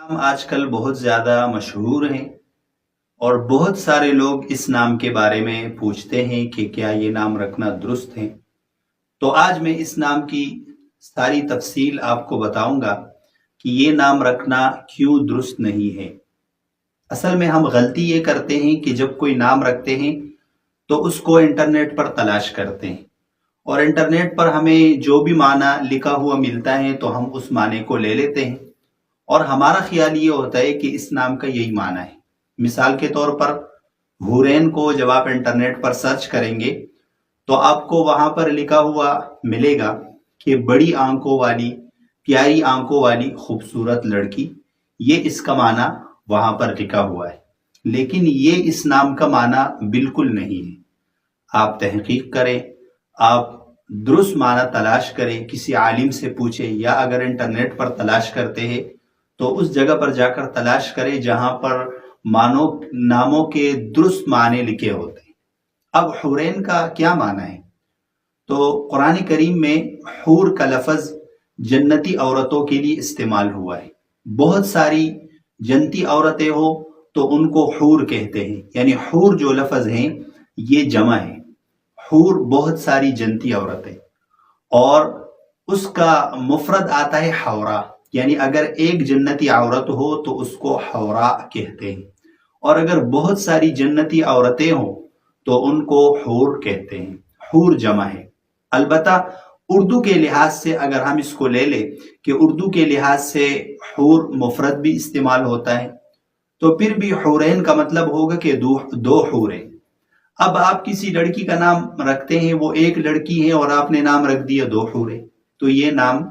نام آج کل بہت زیادہ مشہور ہیں اور بہت سارے لوگ اس نام کے بارے میں پوچھتے ہیں کہ کیا یہ نام رکھنا درست ہے۔ تو آج میں اس نام کی ساری تفصیل آپ کو بتاؤں گا کہ یہ نام رکھنا کیوں درست نہیں ہے۔ اصل میں ہم غلطی یہ کرتے ہیں کہ جب کوئی نام رکھتے ہیں تو اس کو انٹرنیٹ پر تلاش کرتے ہیں، اور انٹرنیٹ پر ہمیں جو بھی معنی لکھا ہوا ملتا ہے تو ہم اس معنی کو لے لیتے ہیں، اور ہمارا خیال یہ ہوتا ہے کہ اس نام کا یہی معنی ہے۔ مثال کے طور پر حورین کو جب آپ انٹرنیٹ پر سرچ کریں گے تو آپ کو وہاں پر لکھا ہوا ملے گا کہ بڑی آنکھوں والی، پیاری آنکھوں والی خوبصورت لڑکی، یہ اس کا معنی وہاں پر لکھا ہوا ہے، لیکن یہ اس نام کا معنی بالکل نہیں ہے۔ آپ تحقیق کریں، آپ درست معنی تلاش کریں، کسی عالم سے پوچھیں، یا اگر انٹرنیٹ پر تلاش کرتے ہیں تو اس جگہ پر جا کر تلاش کریں جہاں پر ناموں کے درست معنی لکھے ہوتے ہیں۔ اب حورین کا کیا معنی ہے؟ تو قرآن کریم میں حور کا لفظ جنتی عورتوں کے لیے استعمال ہوا ہے۔ بہت ساری جنتی عورتیں ہو تو ان کو حور کہتے ہیں، یعنی حور جو لفظ ہیں یہ جمع ہے۔ حور بہت ساری جنتی عورتیں، اور اس کا مفرد آتا ہے حورا، یعنی اگر ایک جنتی عورت ہو تو اس کو حورا کہتے ہیں، اور اگر بہت ساری جنتی عورتیں ہوں تو ان کو حور کہتے ہیں۔ حور جمع ہے۔ البتہ اردو کے لحاظ سے اگر ہم اس کو لے لیں کہ اردو کے لحاظ سے حور مفرد بھی استعمال ہوتا ہے، تو پھر بھی حورین کا مطلب ہوگا کہ دو حوریں۔ اب آپ کسی لڑکی کا نام رکھتے ہیں، وہ ایک لڑکی ہے اور آپ نے نام رکھ دیا دو حوریں، تو یہ نام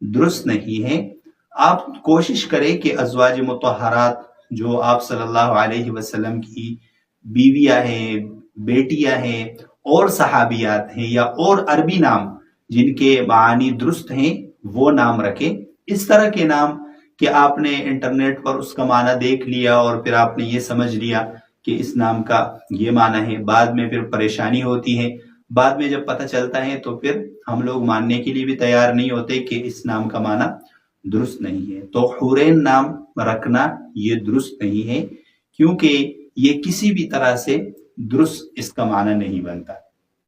درست نہیں ہے۔ آپ کوشش کریں کہ ازواج مطہرات جو آپ صلی اللہ علیہ وسلم کی بیویاں ہیں، بیٹیاں ہیں، اور صحابیات ہیں، یا اور عربی نام جن کے معانی درست ہیں وہ نام رکھیں۔ اس طرح کے نام کہ آپ نے انٹرنیٹ پر اس کا معنی دیکھ لیا اور پھر آپ نے یہ سمجھ لیا کہ اس نام کا یہ معنی ہے، بعد میں پھر پریشانی ہوتی ہے۔ بعد میں جب پتہ چلتا ہے تو پھر ہم لوگ ماننے کے لیے بھی تیار نہیں ہوتے کہ اس نام کا معنی درست نہیں ہے۔ تو حورین نام رکھنا یہ درست نہیں ہے، کیونکہ یہ کسی بھی طرح سے درست اس کا معنی نہیں بنتا۔